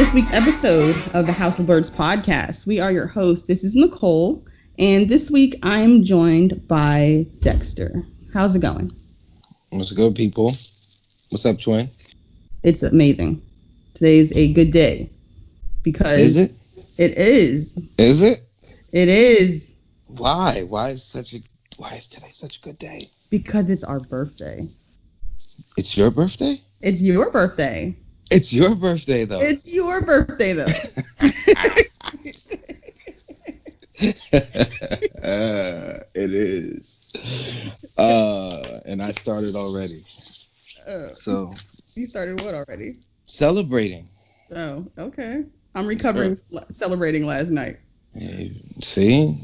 this week's episode of the House of Birds podcast. We are your hosts. This is Nicole, and this week I am joined by Dexter. How's it going? What's good, people? What's up, twin? It's amazing. Today's a good day because is it? It is. Is it? It is. Why? Why is today such a good day? Because it's our birthday. It's your birthday? It's your birthday. It's your birthday, though. It's your birthday, though. It is. And I started already. So. You started what already? Celebrating. Oh, okay. I'm recovering celebrating last night. See?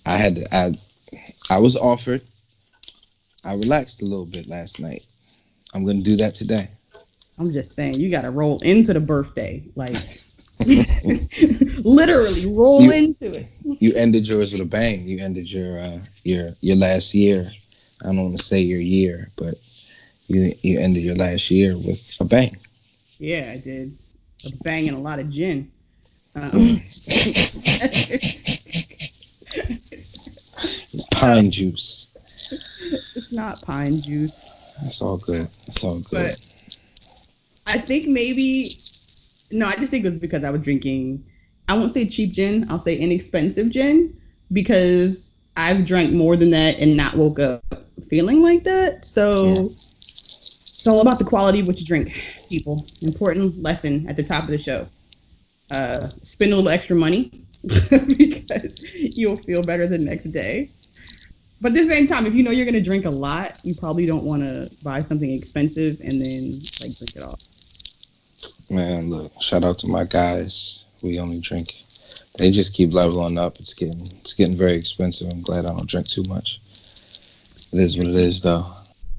I was offered. I relaxed a little bit last night. I'm going to do that today. I'm just saying, you got to roll into the birthday. Like, literally roll into it. You ended yours with a bang. You ended your last year. I don't want to say your year, but you ended your last year with a bang. Yeah, I did. A bang and a lot of gin. Pine juice. It's not pine juice. It's all good. But I think I just think it was because I was drinking, I won't say cheap gin, I'll say inexpensive gin, because I've drank more than that and not woke up feeling like that. So It's all about the quality of what you drink, people. Important lesson at the top of the show. Spend a little extra money because you'll feel better the next day. But at the same time, if you know you're going to drink a lot, you probably don't want to buy something expensive and then drink it all. Man, look, shout out to my guys. We only drink. They just keep leveling up. It's getting very expensive. I'm glad I don't drink too much. It is what it is, though.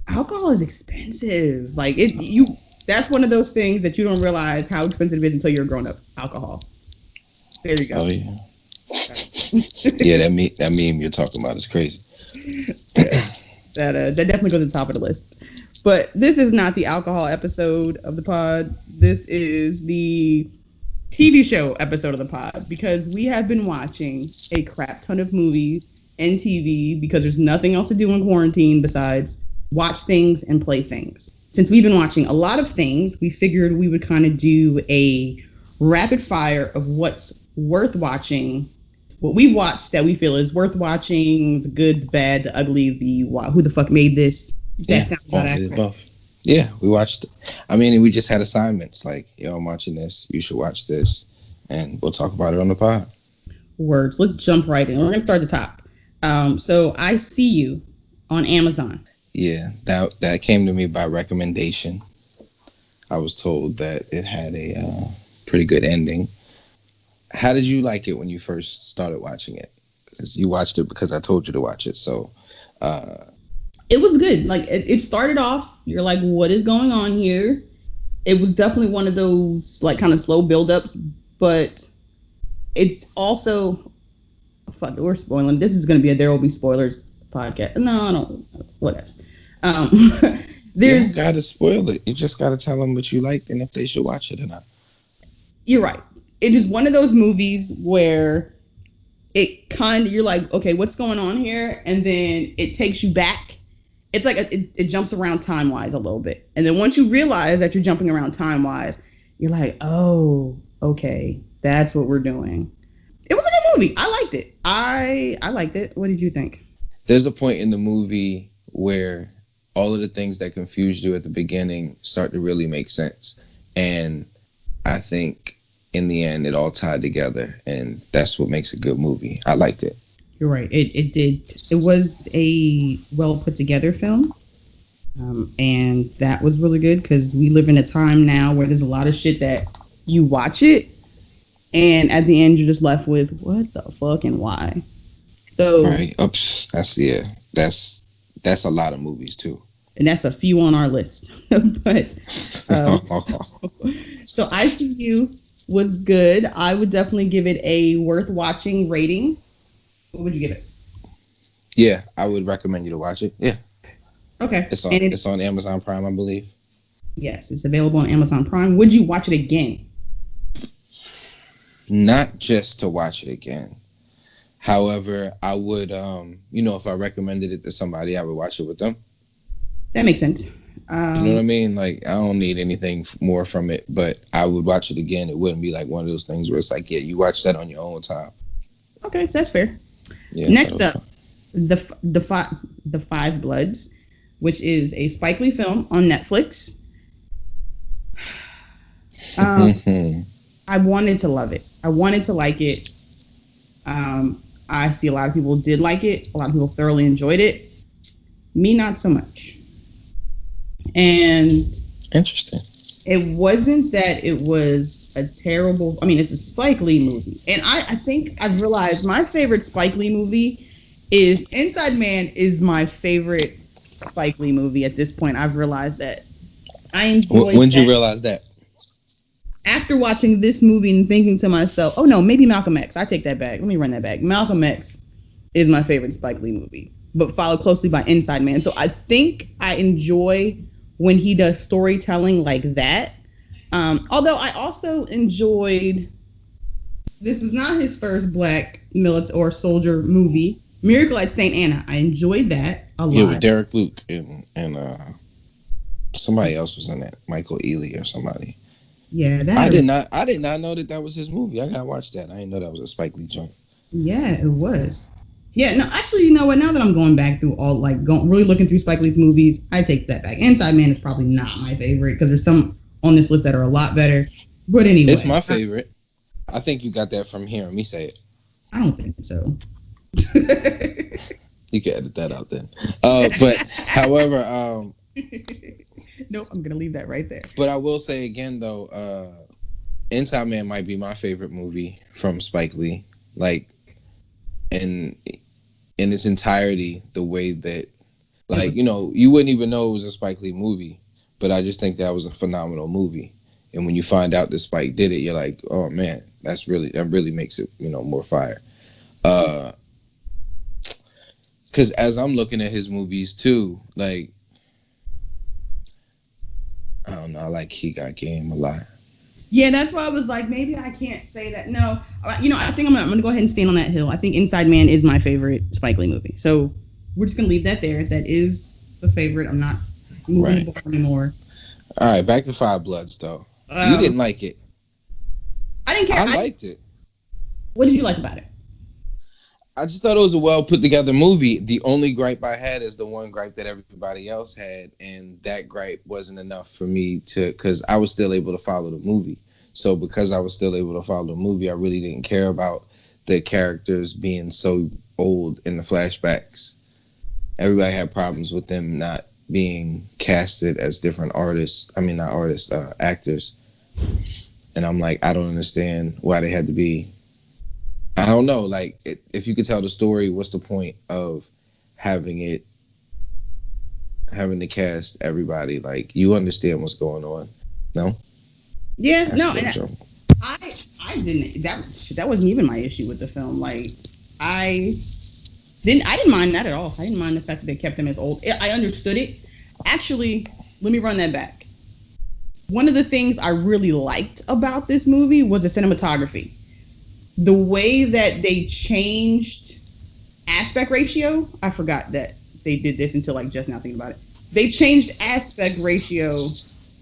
Alcohol is expensive. That's one of those things that you don't realize how expensive it is until you're grown up. Alcohol. There you go. Oh yeah. Yeah, that meme you're talking about is crazy. That definitely goes to the top of the list. But this is not the alcohol episode of the pod. This is the TV show episode of the pod, because we have been watching a crap ton of movies and TV because there's nothing else to do in quarantine besides watch things and play things. Since we've been watching a lot of things, we figured we would kind of do a rapid fire of what's worth watching, what we've watched that we feel is worth watching, the good, the bad, the ugly, who the fuck made this. That sounds about accurate. Yeah, we watched. We just had assignments like, yo, I'm watching this. You should watch this, and we'll talk about it on the pod. Words. Let's jump right in. We're gonna start at the top. So I See You on Amazon. Yeah, that came to me by recommendation. I was told that it had a pretty good ending. How did you like it when you first started watching it? Because you watched it because I told you to watch it. So it was good. It started off, you're like, what is going on here? It was definitely one of those kind of slow build-ups, but it's also we're spoiling. This is going to be a There Will Be Spoilers podcast. No, I don't. What else? You don't gotta spoil it. You just gotta tell them what you liked and if they should watch it or not. You're right. It is one of those movies where you're like, okay, what's going on here? And then it takes you back. It's like it jumps around time-wise a little bit. And then once you realize that you're jumping around time-wise, you're like, oh, okay, that's what we're doing. It was a good movie. I liked it. I liked it. What did you think? There's a point in the movie where all of the things that confused you at the beginning start to really make sense. And I think in the end, it all tied together. And that's what makes a good movie. I liked it. You're right. It did. It was a well put together film. And that was really good because we live in a time now where there's a lot of shit that you watch it and at the end you're just left with what the fuck and why. So right. Oops. That's a lot of movies too. And that's a few on our list. But so I See You was good. I would definitely give it a worth watching rating. What would you give it? Yeah, I would recommend you to watch it. Yeah. Okay. It's on Amazon Prime, I believe. Yes, it's available on Amazon Prime. Would you watch it again? not just to watch it again. However, I would, if I recommended it to somebody, I would watch it with them. That makes sense. You know what I mean? Like, I don't need anything more from it, but I would watch it again. It wouldn't be like one of those things where it's like, yeah, you watch that on your own time. Okay, that's fair. Yeah, next up, the Five Bloods, which is a Spike Lee film on Netflix. I wanted to love it. I wanted to like it. I see a lot of people did like it. A lot of people thoroughly enjoyed it. Me, not so much. And interesting. It wasn't that it was a terrible. I mean, it's a Spike Lee movie, and I think I've realized my favorite Spike Lee movie is Inside Man. Is my favorite Spike Lee movie at this point. I've realized that I enjoy. When did you realize that? After watching this movie and thinking to myself, oh no, maybe Malcolm X. I take that back. Let me run that back. Malcolm X is my favorite Spike Lee movie, but followed closely by Inside Man. So I think I enjoy when he does storytelling like that. Although I also enjoyed, this was not his first black military or soldier movie, Miracle at St. Anna. I enjoyed that a lot. Yeah, with Derek Luke and somebody else was in that, Michael Ealy or somebody. Yeah, I did not know that was his movie. I gotta watch that. I didn't know that was a Spike Lee joint. Yeah, it was. Yeah, no, actually, you know what? Now that I'm going back through all, really looking through Spike Lee's movies, I take that back. Inside Man is probably not my favorite because there's some on this list that are a lot better. But anyway, it's my favorite. I think you got that from hearing me say it. I don't think so. You can edit that out then. But however, nope, I'm gonna leave that right there. But I will say again though, Inside Man might be my favorite movie from Spike Lee. Like, in its entirety, the way that, you wouldn't even know it was a Spike Lee movie, but I just think that was a phenomenal movie. And when you find out that Spike did it, you're like, oh man, that really makes it, more fire. Because as I'm looking at his movies too, like, I don't know, I like He Got Game a lot. Yeah, that's why I was like, maybe I can't say that. No, I think I'm gonna go ahead and stand on that hill. I think Inside Man is my favorite Spike Lee movie. So we're just gonna leave that there. That is the favorite. I'm not moving anymore. All right, back to Five Bloods though. You didn't like it. I didn't care. I liked it. What did you like about it? I just thought it was a well put together movie. The only gripe I had is the one gripe that everybody else had, and that gripe wasn't enough for me because I was still able to follow the movie. So because I was still able to follow the movie, I really didn't care about the characters being so old in the flashbacks. Everybody had problems with them not being casted as different actors. And I'm like, I don't understand why they had to be. I don't know. Like, if you could tell the story, what's the point of having to cast everybody? Like, you understand what's going on? No. Yeah, no. And I didn't. That wasn't even my issue with the film. Like, I didn't mind that at all. I didn't mind the fact that they kept him as old. I understood it. Actually, let me run that back. One of the things I really liked about this movie was the cinematography. The way that they changed aspect ratio, I forgot that they did this until just now thinking about it. They changed aspect ratio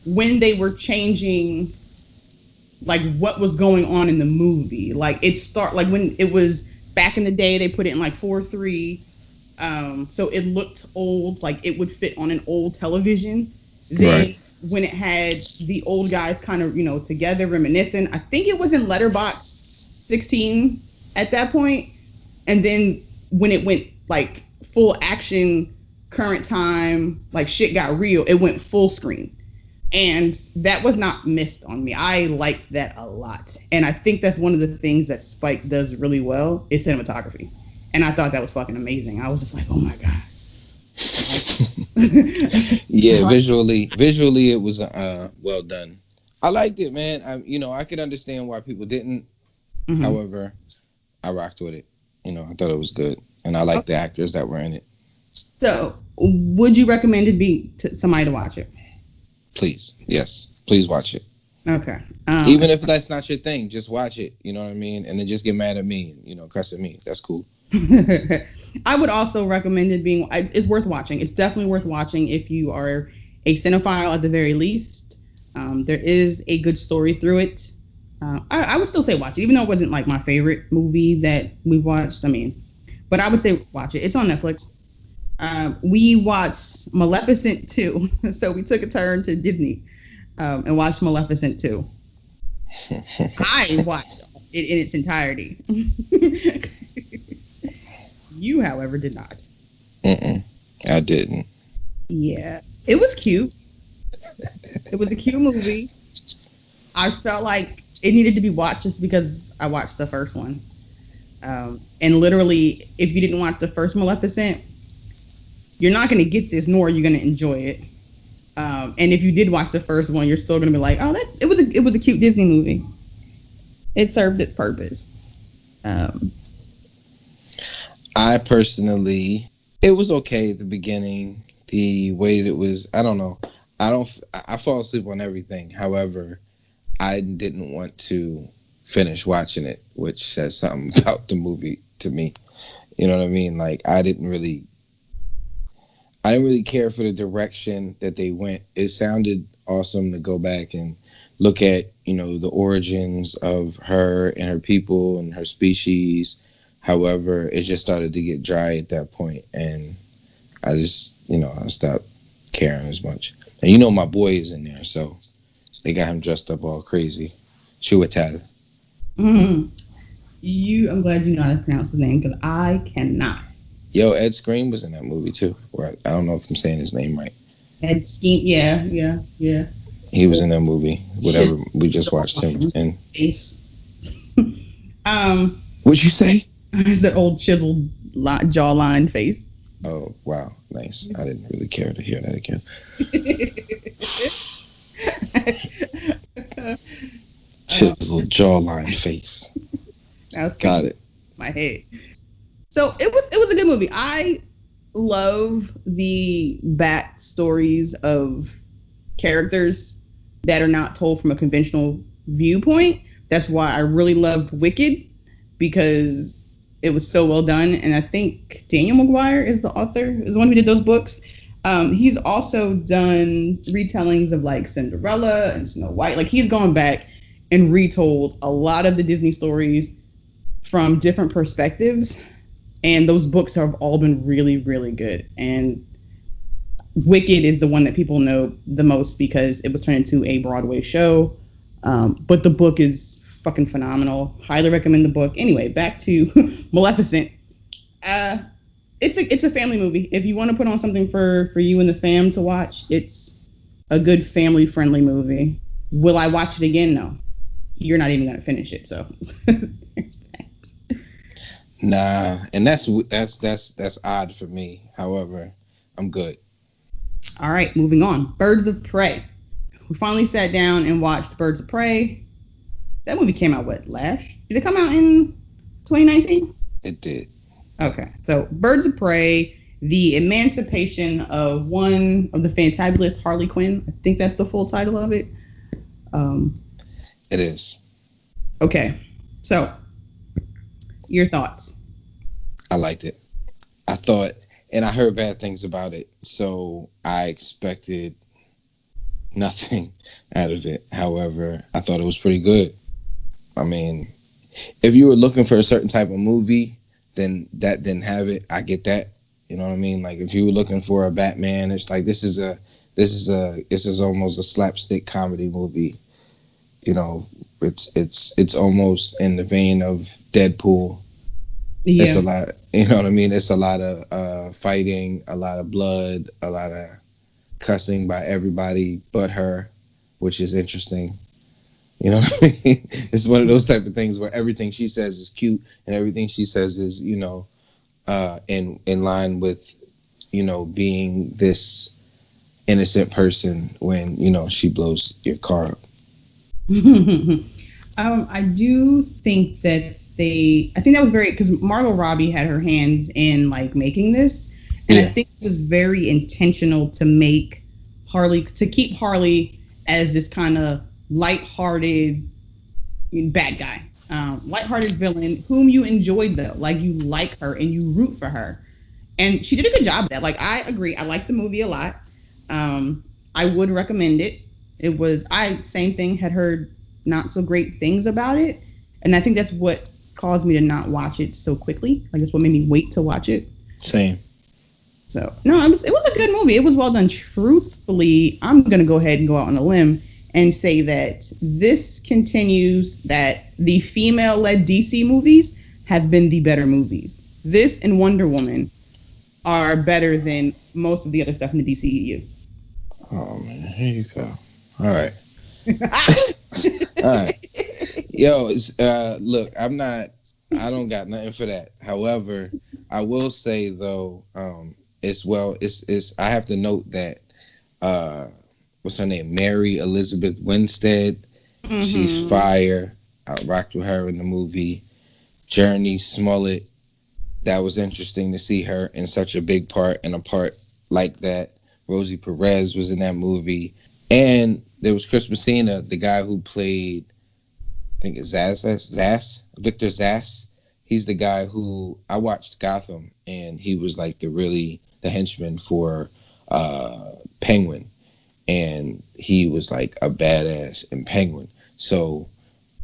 when they were changing what was going on in the movie. When it was back in the day, they put it in 4:3, so it looked old, it would fit on an old television. Then when it had the old guys kind of together reminiscing, I think it was in letterbox 16 at that point, and then when it went full action, current time, shit got real, it went full screen, and that was not missed on me. I liked that a lot, and I think that's one of the things that Spike does really well is cinematography, and I thought that was fucking amazing. I was just like, oh my god. Yeah, visually it was well done. I liked it, man. I could understand why people didn't. Mm-hmm. However, I rocked with it. I thought it was good, and I liked the actors that were in it. So, would you recommend it to somebody to watch it? Please, yes, please watch it. Okay. Even if that's not your thing, just watch it. You know what I mean? And then just get mad at me and, cuss at me. That's cool. I would also recommend it being. It's worth watching. It's definitely worth watching if you are a cinephile at the very least. There is a good story through it. I would still say watch it, even though it wasn't like my favorite movie that we watched. But I would say watch it. It's on Netflix. We watched Maleficent 2. So we took a turn to Disney and watched Maleficent 2. I watched it in its entirety. You, however, did not. I didn't. Yeah. It was cute. It was a cute movie. I felt like it needed to be watched just because I watched the first one. And literally, if you didn't watch the first Maleficent, you're not going to get this, nor are you going to enjoy it. And if you did watch the first one, you're still going to be like, oh, it was a cute Disney movie. It served its purpose. I personally, it was okay at the beginning. The way it was, I don't know. I fall asleep on everything. However, I didn't want to finish watching it, which says something about the movie to me. You know what I mean? Like, I didn't really care for the direction that they went. It sounded awesome to go back and look at, the origins of her and her people and her species. However, it just started to get dry at that point, and I just, I stopped caring as much. And my boy is in there, so they got him dressed up all crazy. Chiwetel. I'm glad you know how to pronounce his name, because I cannot. Yo, Ed Skrein was in that movie too. I don't know if I'm saying his name right. Ed Skrein, yeah. He was in that movie. Whatever, we just watched him. And what'd you say? It's that old chiseled jawline face. Oh, wow. Nice. I didn't really care to hear that again. Chiseled jawline face. Got it. My head. So it was a good movie. I love the backstories of characters that are not told from a conventional viewpoint. That's why I really loved Wicked, because it was so well done. And I think Daniel McGuire is the author, is the one who did those books. He's also done retellings of like Cinderella and Snow White. Like, he's gone back and retold a lot of the Disney stories from different perspectives. And those books have all been really, really good. And Wicked is the one that people know the most because it was turned into a Broadway show. But the book is fucking phenomenal. Highly recommend the book. Anyway, back to Maleficent. It's a family movie. If you want to put on something for you and the fam to watch, it's a good family friendly movie. Will I watch it again? No. You're not even gonna finish it, so there's that. Nah, and that's odd for me. However, I'm good. All right, moving on. Birds of Prey. We finally sat down and watched Birds of Prey. That movie came out, last? Did it come out in 2019? It did. Okay, so Birds of Prey, the emancipation of one of the fantabulous Harley Quinn. I think that's the full title of it. It is. Okay, so your thoughts? I liked it. I thought, and I heard bad things about it, so I expected nothing out of it. However, I thought it was pretty good. I mean, if you were looking for a certain type of movie, then that didn't have it. I get that. You know what I mean? Like, if you were looking for a Batman, it's like this is almost a slapstick comedy movie. It's almost in the vein of Deadpool. Yeah. It's a lot. You know what I mean? It's a lot of fighting, a lot of blood, a lot of cussing by everybody but her, which is interesting. You know what I mean? It's one of those type of things where everything she says is cute and everything she says is, in line with, being this innocent person when, she blows your car up. I do think that I think that was very, because Margot Robbie had her hands in like making this, and yeah. I think it was very intentional to keep Harley as this kind of lighthearted bad guy, lighthearted villain whom you enjoyed though. Like you like her and you root for her, and she did a good job of that. Like I agree, I like the movie a lot. I would recommend it. It was same thing, had heard not so great things about it, and I think that's what caused me to not watch it so quickly. Like that's what made me wait to watch it. Same. So no, it was a good movie. It was well done. Truthfully, I'm gonna go ahead and go out on a limb and say that this continues that the female-led DC movies have been the better movies. This and Wonder Woman are better than most of the other stuff in the DCEU. Oh man, here you go. All right. All right. Yo, look, I don't got nothing for that. However, I will say though, it's I have to note that what's her name? Mary Elizabeth Winstead. Mm-hmm. She's fire. I rocked with her in the movie. Journey Smollett. That was interesting to see her in such a big part, and a part like that. Rosie Perez was in that movie. And there was Chris Messina, the guy who played, I think it's Victor Zsasz. He's the guy who, I watched Gotham, and he was like the henchman for Penguin. And he was like a badass in Penguin. So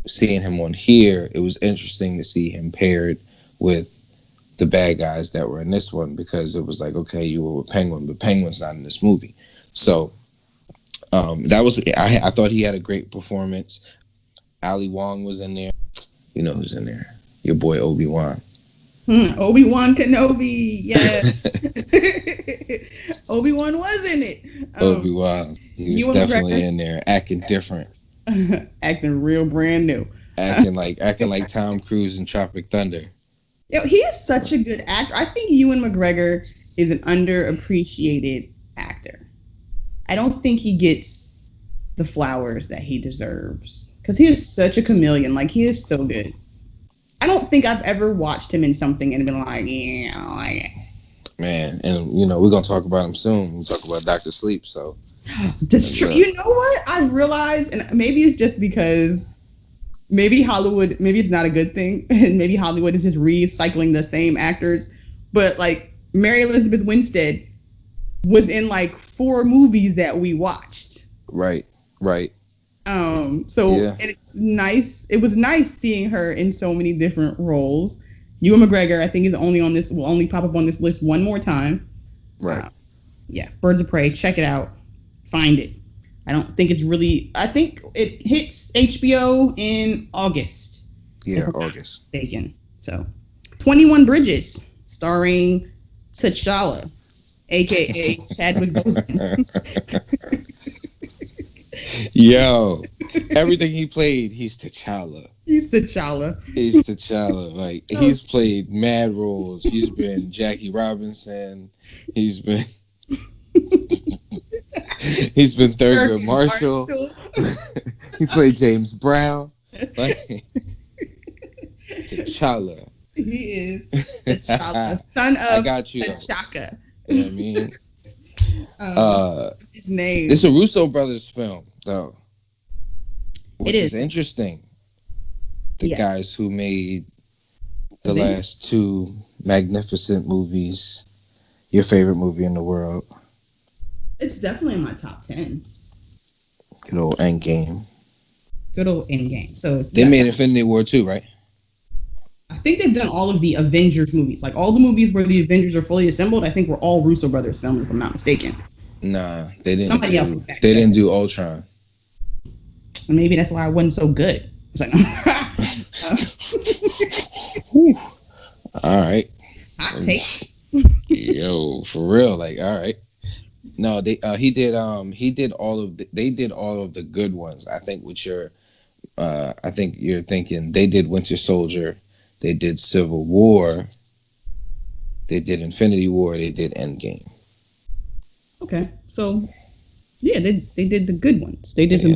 seeing him on here, it was interesting to see him paired with the bad guys that were in this one, because it was like, okay, you were with Penguin, but Penguin's not in this movie. So that was, I thought he had a great performance. Ali Wong was in there. You know who's in there? Your boy Obi-Wan. Obi-Wan Kenobi, yeah. Obi-Wan was in it. Obi-Wan, he was definitely in there, acting different, acting real brand new, acting like Tom Cruise in Tropic Thunder. Yo, he is such a good actor. I think Ewan McGregor is an underappreciated actor. I don't think he gets the flowers that he deserves, because he is such a chameleon. Like, he is so good. I don't think I've ever watched him in something and been like, yeah, I like it. Man, and we're gonna talk about him soon. We'll talk about Dr. Sleep. So that's true. You know what? I realized, and maybe it's just because maybe Hollywood, maybe it's not a good thing, and maybe Hollywood is just recycling the same actors. But like Mary Elizabeth Winstead was in like 4 movies that we watched. Right. So yeah. It's nice. It was nice seeing her in so many different roles. Ewan McGregor, I think, will only pop up on this list one more time. Right. Yeah. Birds of Prey. Check it out. Find it. I think it hits HBO in August. Yeah, August. Mistaken. So, 21 Bridges, starring T'Challa, aka Chadwick Boseman. Yo, everything he played, he's T'Challa. He's T'Challa. Like, he's played mad roles. He's been Jackie Robinson. He's been Thurgood Marshall. He played James Brown. Like, T'Challa. He is T'Challa, son of T'Chaka. You know what I mean? His name. It's a Russo brothers film, though. Which it is interesting. The guys who made the last 2 magnificent movies, your favorite movie in the world. It's definitely in my top 10. Good old Endgame. So they made Infinity War 2, right? I think they've done all of the Avengers movies. Like all the movies where the Avengers are fully assembled, I think were all Russo brothers films, if I'm not mistaken. Nah, they didn't. Somebody else. They didn't do Ultron. Maybe that's why I wasn't so good. It's like, all right. Hot take. Yo, for real, like, all right. No, they did all of the good ones. I think I think you're thinking they did Winter Soldier, they did Civil War, they did Infinity War, they did Endgame. Okay, so yeah, they did the good ones. They did some.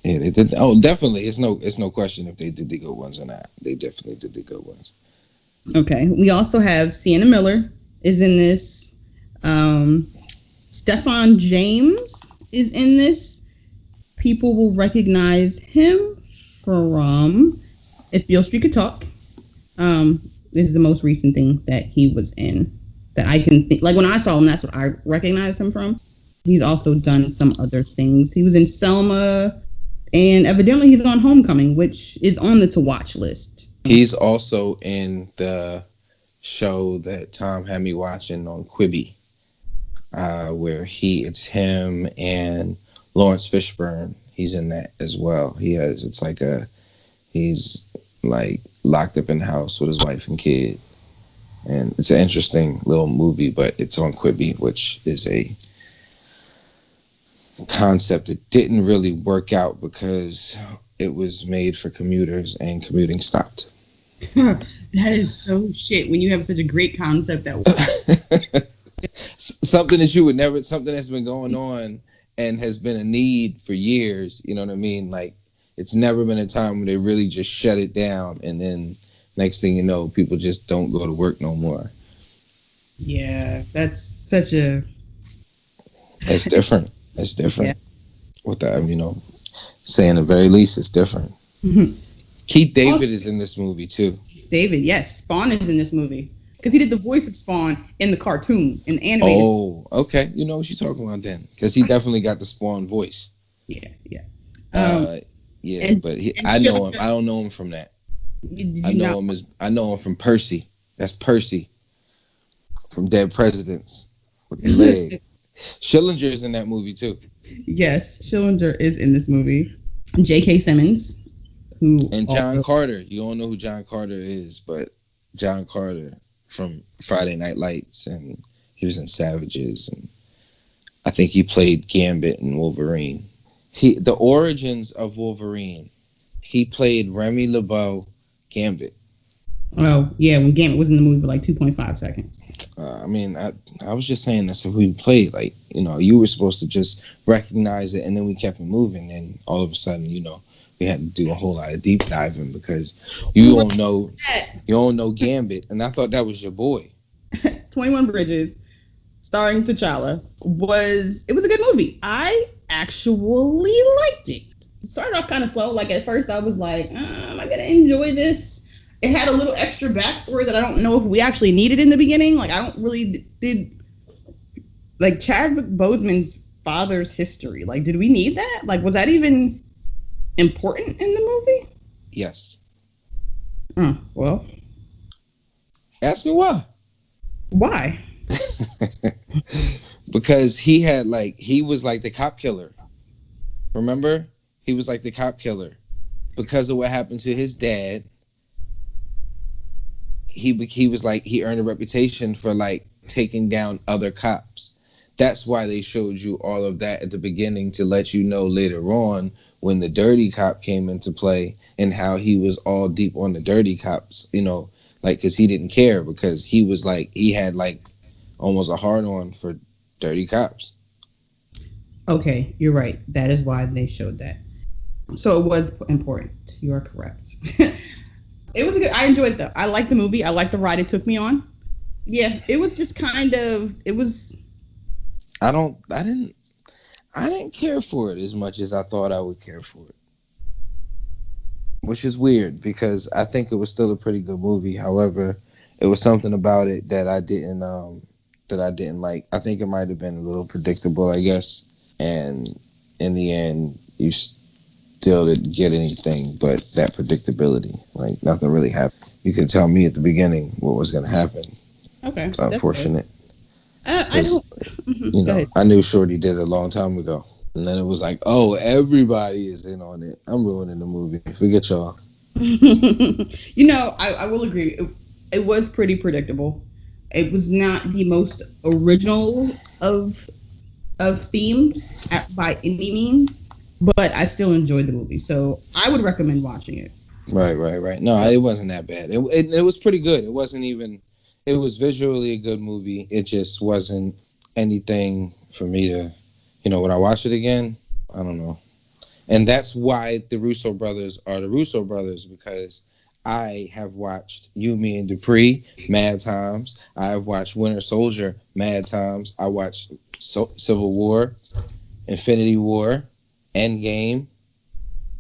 They did. Oh, definitely. It's no question if they did the good ones or not. They definitely did the good ones. Okay. We also have Sienna Miller is in this. Stephan James is in this. people will recognize him from If Beale Street Could Talk. This is the most recent thing that he was in that I can think. Like when I saw him, that's what I recognized him from. He's also done some other things. He was in Selma, and evidently he's on Homecoming, which is on the to watch list. He's also in the show that Tom had me watching on Quibi, where it's him and Lawrence Fishburne. He's in that as well. He's like locked up in the house with his wife and kid, and it's an interesting little movie, but it's on Quibi, which is a concept that didn't really work out because it was made for commuters and commuting stopped. That is so shit when you have such a great concept that something that you would never, something that's been going on and has been a need for years, you know what I mean? Like, it's never been a time when they really just shut it down, and then next thing you know, people just don't go to work no more. Yeah, that's such a... It's different. It's different. Yeah. With that, saying the very least, it's different. Mm-hmm. Keith David also, is in this movie too. David, yes. Spawn is in this movie. Because he did the voice of Spawn in the cartoon, in the animated. Oh, okay. You know what you're talking about then. Because he definitely got the Spawn voice. Yeah. I know him. I don't know him from that. I know him from Percy. That's Percy from Dead Presidents with the leg. Schillinger is in that movie too. Yes, Schillinger is in this movie. J.K. Simmons, John Carter. You don't know who John Carter is, but John Carter from Friday Night Lights, and he was in Savages, and I think he played Gambit in Wolverine. The origins of Wolverine. He played Remy LeBeau Gambit. Oh, yeah, when Gambit was in the movie for like 2.5 seconds. I was just saying that's who he played. Like, you were supposed to just recognize it, and then we kept it moving, and all of a sudden, we had to do a whole lot of deep diving because you don't know Gambit, and I thought that was your boy. 21 Bridges, starring T'Challa, was a good movie. I actually liked it. It started off kind of slow. Like at first I was like, am I gonna enjoy this? It had a little extra backstory that I don't know if we actually needed in the beginning. Like I don't really like Chadwick Boseman's father's history. Like, did we need that? Like, was that even important in the movie? Yes. Well. Ask me why. Why? Because he was like the cop killer. Remember? He was like the cop killer. Because of what happened to his dad, he was like, he earned a reputation for like taking down other cops. That's why they showed you all of that at the beginning, to let you know later on when the dirty cop came into play and how he was all deep on the dirty cops, because he didn't care, because he was like, he had like almost a hard on for dirty cops. Okay, you're right. That is why they showed that. So it was important. You are correct. It was good. I enjoyed it though. I liked the movie. I liked the ride it took me on. Yeah, it was just kind of, it was. I didn't care for it as much as I thought I would care for it. Which is weird because I think it was still a pretty good movie. However, it was something about it that I didn't like. I think it might have been a little predictable, I guess. And in the end, you still didn't get anything but that predictability. Like nothing really happened. You could tell me at the beginning what was going to happen. Okay. It's unfortunate. I knew Shorty did it a long time ago. And then it was like, oh, everybody is in on it. I'm ruining the movie. Forget y'all. I will agree. It was pretty predictable. It was not the most original of themes by any means, but I still enjoyed the movie. So I would recommend watching it. Right. No, it wasn't that bad. It was pretty good. It wasn't even... It was visually a good movie. It just wasn't anything for me to, when I watch it again, I don't know. And that's why the Russo brothers are the Russo brothers, because I have watched You, Me, and Dupree mad times. I have watched Winter Soldier mad times. I watched Civil War, Infinity War, Endgame.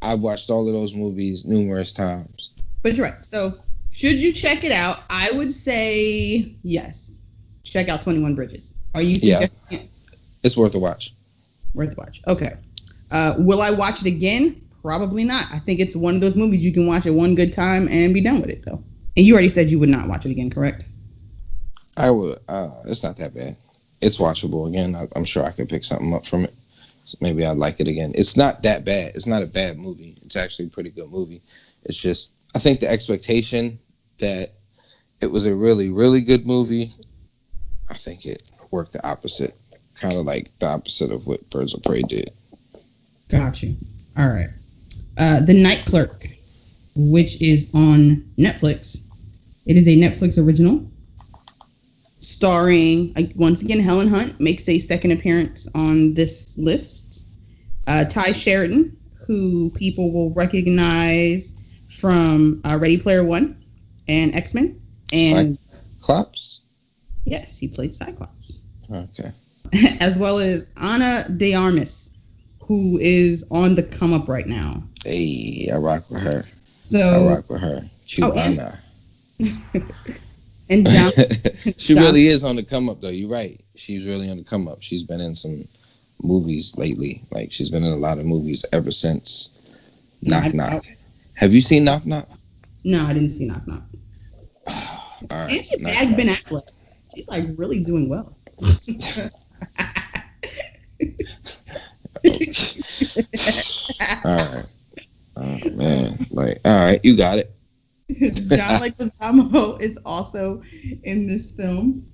I've watched all of those movies numerous times. But you're right. So, should you check it out? I would say yes. Check out 21 Bridges. Are you suggesting it? It's worth a watch. Worth a watch. Okay. Will I watch it again? Probably not. I think it's one of those movies you can watch at one good time and be done with it, though. And you already said you would not watch it again, correct? I would. It's not that bad. It's watchable again. I'm sure I could pick something up from it. So maybe I'd like it again. It's not that bad. It's not a bad movie. It's actually a pretty good movie. It's just, I think the expectation that it was a really, really good movie, I think it worked the opposite. Kind of like the opposite of what Birds of Prey did. Got you. All right. The Night Clerk, which is on Netflix. It is a Netflix original. Starring, once again, Helen Hunt makes a second appearance on this list. Ty Sheridan, who people will recognize from Ready Player One and X-Men. And Cyclops? Yes, he played Cyclops. Okay. As well as Ana de Armas, who is on the come up right now. Hey, I rock with her. Cute Ana. And John, she really is on the come up, though. You're right. She's really on the come up. She's been in some movies lately. Like, she's been in a lot of movies ever since Knock Knock. Have you seen Knock Knock? No, I didn't see Knock Knock. All right, and she bagged Ben Affleck. She's like really doing well. All right. Oh man. Like, all right, you got it. John Leguizamo is also in this film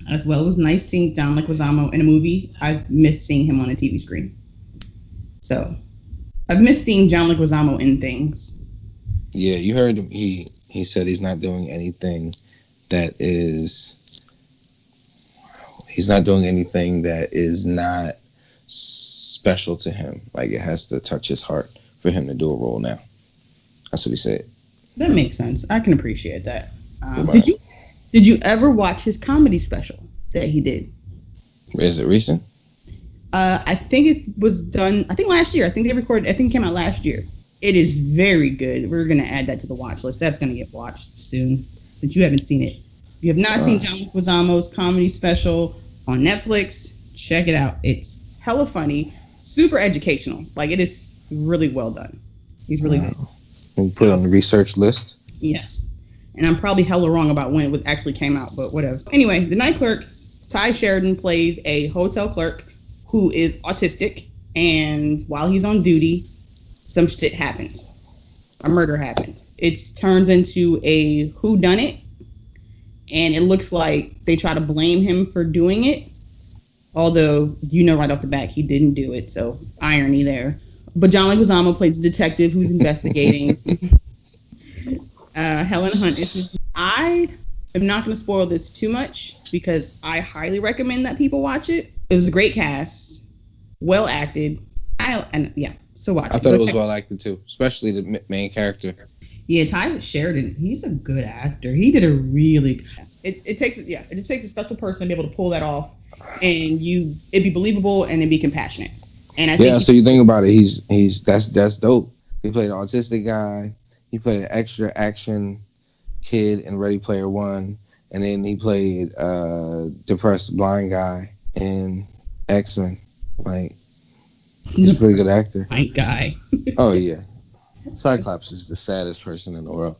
as well. It was nice seeing John Leguizamo in a movie. I've missed seeing him on a TV screen. So I've missed seeing John Leguizamo in things. Yeah, you heard him. He said he's not doing anything that is. He's not doing anything that is not special to him. Like, it has to touch his heart for him to do a role now. That's what he said. That makes sense. I can appreciate that. Did you ever watch his comedy special that he did? Is it recent? I think it was done. I think last year. I think it came out last year. It is very good. We're gonna add that to the watch list. That's gonna get watched soon. Since you haven't seen it, if you have not seen John Leguizamo's comedy special on Netflix, check it out. It's hella funny, super educational. Like, it is really well done. He's really good. We'll put it on the research list. Yes. And I'm probably hella wrong about when it actually came out, but whatever. Anyway, The Night Clerk, Ty Sheridan plays a hotel clerk who is autistic, and while he's on duty, some shit happens. A murder happens. It turns into a whodunit, and it looks like they try to blame him for doing it, although right off the bat he didn't do it, so irony there. But John Leguizamo plays a detective who's investigating. Helen Hunt is. I am not going to spoil this too much because I highly recommend that people watch it. It was a great cast, well acted. So watch it. I thought it was well acted too, especially the main character. Yeah, Ty Sheridan, he's a good actor. He did a really. It takes a special person to be able to pull that off, and it'd be believable and it'd be compassionate. And I think so you think about it, that's dope. He played an autistic guy. He played an extra action kid in Ready Player One, and then he played a depressed blind guy in X-Men. Like, he's a pretty good actor. Blind guy. Oh yeah, Cyclops is the saddest person in the world.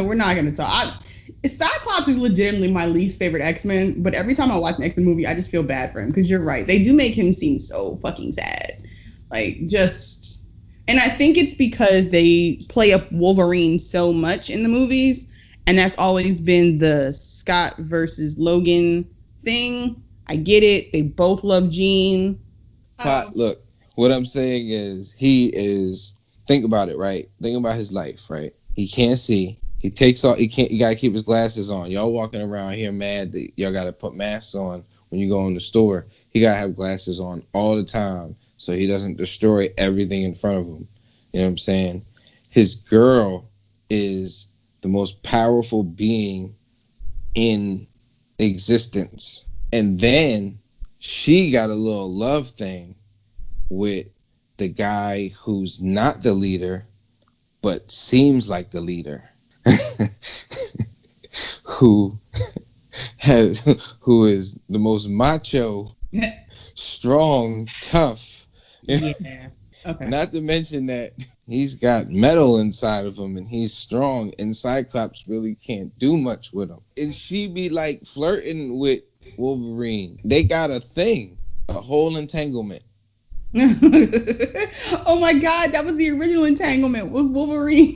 We're not going to talk. Cyclops is legitimately my least favorite X-Men, but every time I watch an X-Men movie, I just feel bad for him because you're right. They do make him seem so fucking sad. And I think it's because they play up Wolverine so much in the movies, and that's always been the Scott versus Logan thing. I get it. They both love Jean. Look, what I'm saying is think about it, right? Think about his life, right? He can't see. He gotta keep his glasses on. Y'all walking around here mad that y'all gotta put masks on when you go in the store. He gotta have glasses on all the time so he doesn't destroy everything in front of him. You know what I'm saying? His girl is the most powerful being in existence. And then she got a little love thing with the guy who's not the leader, but seems like the leader, who is the most macho, strong, tough. Yeah. Okay. Not to mention that he's got metal inside of him and he's strong, and Cyclops really can't do much with him. And she be like flirting with Wolverine. They got a thing, a whole entanglement. Oh my God, that was the original entanglement, was Wolverine,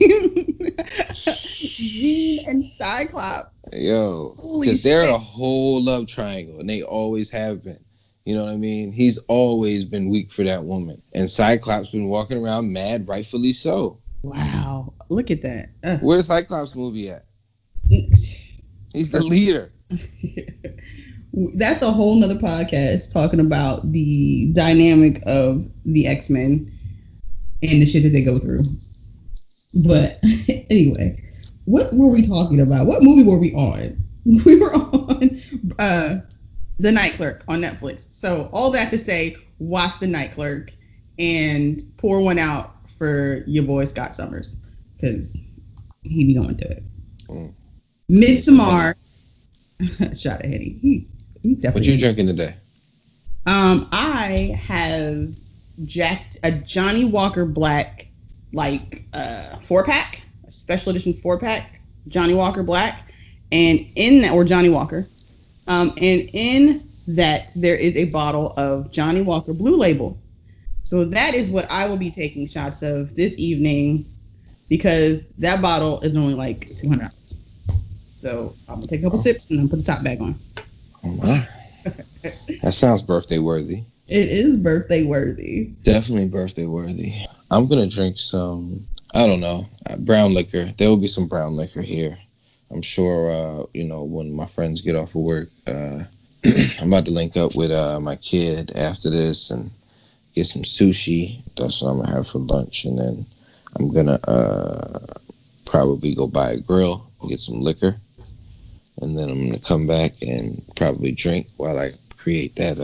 Jean, and Cyclops. Yo, because they're a whole love triangle, and they always have been. You know what I mean? He's always been weak for that woman, and Cyclops been walking around mad, rightfully so. Wow, look at that. Where's Cyclops movie at? He's the leader. That's a whole nother podcast talking about the dynamic of the X-Men and the shit that they go through. But anyway, what were we talking about? What movie were we on? We were on The Night Clerk on Netflix. So all that to say, watch The Night Clerk and pour one out for your boy Scott Summers, because he be going through it. Midsommar. Shot at Henny. He definitely. What you drinking today? I have jacked a Johnny Walker Black, like 4-pack, a special edition 4-pack, Johnny Walker Black, and in that, or Johnny Walker, and in that there is a bottle of Johnny Walker Blue Label. So that is what I will be taking shots of this evening, because that bottle is only like $200. So I'm gonna take a couple sips and then put the top back on. Oh my. That sounds birthday worthy. It is birthday worthy. Definitely birthday worthy. I'm going to drink some, I don't know, brown liquor. There will be some brown liquor here. I'm sure, when my friends get off of work, I'm about to link up with my kid after this and get some sushi. That's what I'm going to have for lunch. And then I'm going to probably go buy a grill and get some liquor. And then I'm gonna come back and probably drink while I create that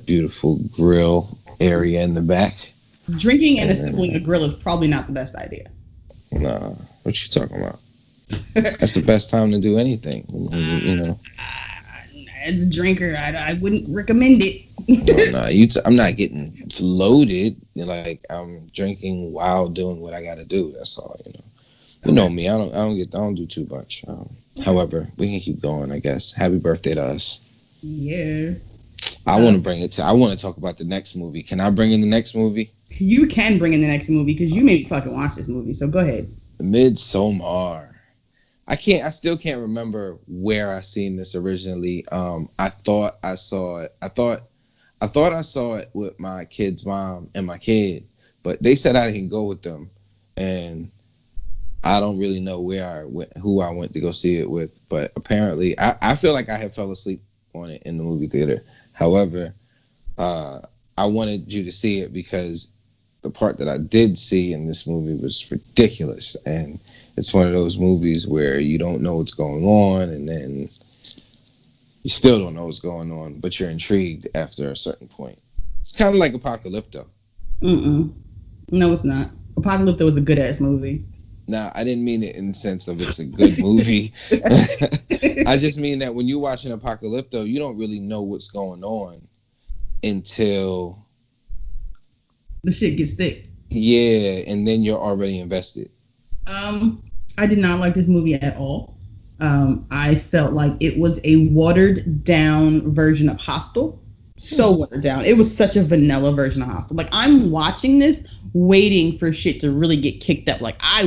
beautiful grill area in the back. Drinking and assembling a grill is probably not the best idea. Nah, what you talking about? That's the best time to do anything. As a drinker, I wouldn't recommend it. I'm not getting loaded. Like, I'm drinking while doing what I got to do. That's all. You know me. I don't do too much. However, we can keep going, I guess. Happy birthday to us. Yeah. I want to talk about the next movie. Can I bring in the next movie? You can bring in the next movie, because you made me fucking watch this movie. So go ahead. Midsommar. I still can't remember where I seen this originally. I thought I saw it. I thought I saw it with my kid's mom and my kid, but they said I didn't go with them, and I don't really know who I went to go see it with, but apparently I feel like I had fell asleep on it in the movie theater. However, I wanted you to see it because the part that I did see in this movie was ridiculous, and it's one of those movies where you don't know what's going on, and then you still don't know what's going on, but you're intrigued after a certain point. It's kind of like Apocalypto. No, it's not. Apocalypto was a good ass movie. Now, I didn't mean it in the sense of it's a good movie. I just mean that when you watch an Apocalypto, you don't really know what's going on until the shit gets thick. Yeah, and then you're already invested. I did not like this movie at all. I felt like it was a watered down version of Hostel. So watered down. It was such a vanilla version of Hostel. Like, I'm watching this waiting for shit to really get kicked up. Like, I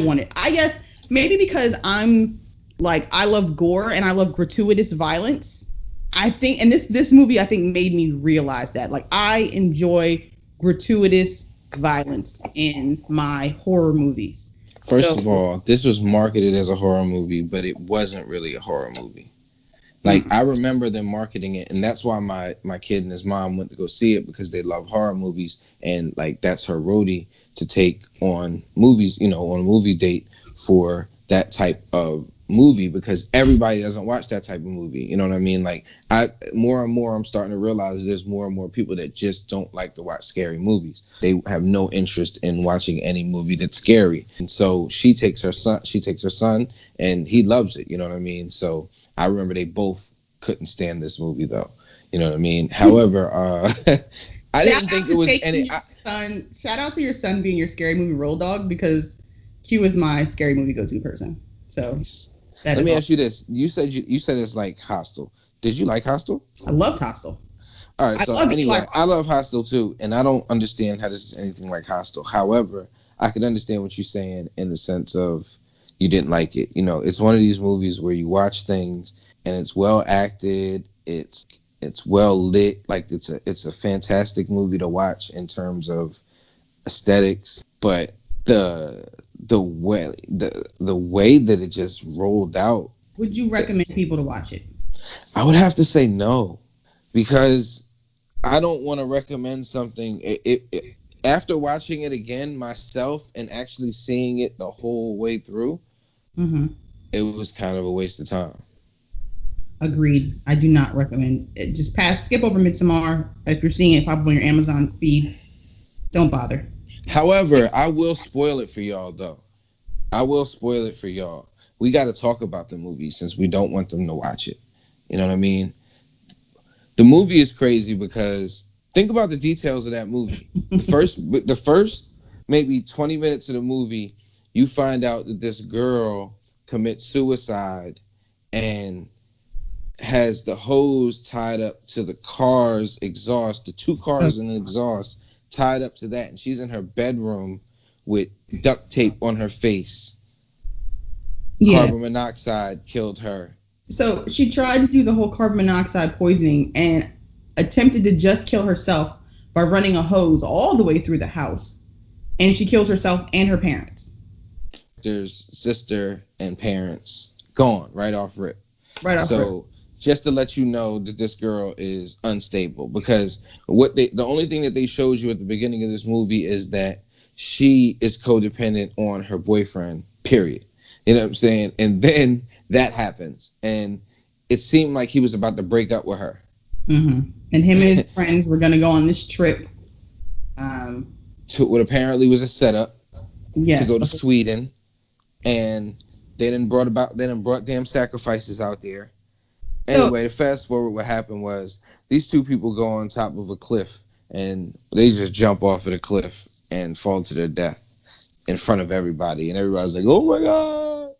guess maybe because I'm like, I love gore and I love gratuitous violence. I think, and this movie I think made me realize that, like, I enjoy gratuitous violence in my horror movies. First of all, this was marketed as a horror movie, but it wasn't really a horror movie. Like, I remember them marketing it, and that's why my kid and his mom went to go see it, because they love horror movies, and, like, that's her roadie to take on movies, on a movie date for that type of movie because everybody doesn't watch that type of movie. You know what I mean? Like more and more I'm starting to realize there's more and more people that just don't like to watch scary movies. They have no interest in watching any movie that's scary. And so she takes her son and he loves it. You know what I mean? So I remember they both couldn't stand this movie though. You know what I mean? However, I didn't think it was any. Shout out to your son being your scary movie roll dog because Q is my scary movie go-to person. So let me ask you this: you said it's like Hostel. Did you like Hostel? I loved Hostel. All right. So anyway, I love Hostel too, and I don't understand how this is anything like Hostel. However, I can understand what you're saying in the sense of you didn't like it. You know, it's one of these movies where you watch things and it's well acted. It's well lit. Like it's a fantastic movie to watch in terms of aesthetics, but the way that it just rolled out. Would you recommend people to watch it? I would have to say no, because I don't want to recommend something. After watching it again myself and actually seeing it the whole way through, it was kind of a waste of time. Agreed. I do not recommend it. Just skip over Midsommar. If you're seeing it, probably on your Amazon feed, don't bother. However, I will spoil it for y'all, though. We got to talk about the movie since we don't want them to watch it. You know what I mean? The movie is crazy because think about the details of that movie. The first maybe 20 minutes of the movie, you find out that this girl commits suicide and has the hose tied up to the car's exhaust, the two cars and the exhaust tied up to that, and she's in her bedroom with duct tape on her face. Yeah. Carbon monoxide killed her. So she tried to do the whole carbon monoxide poisoning and attempted to just kill herself by running a hose all the way through the house. And she kills herself and her parents. There's sister and parents gone right off rip. So just to let you know that this girl is unstable, because the only thing that they showed you at the beginning of this movie is that she is codependent on her boyfriend, period. You know what I'm saying? And then that happens, and it seemed like he was about to break up with her. Mm-hmm. And him and his friends were going to go on this trip. To what apparently was a setup. Yes. To go to Sweden. And they done brought damn sacrifices out there. Anyway, to fast forward, what happened was these two people go on top of a cliff and they just jump off of the cliff and fall to their death in front of everybody. And everybody's like, oh my God.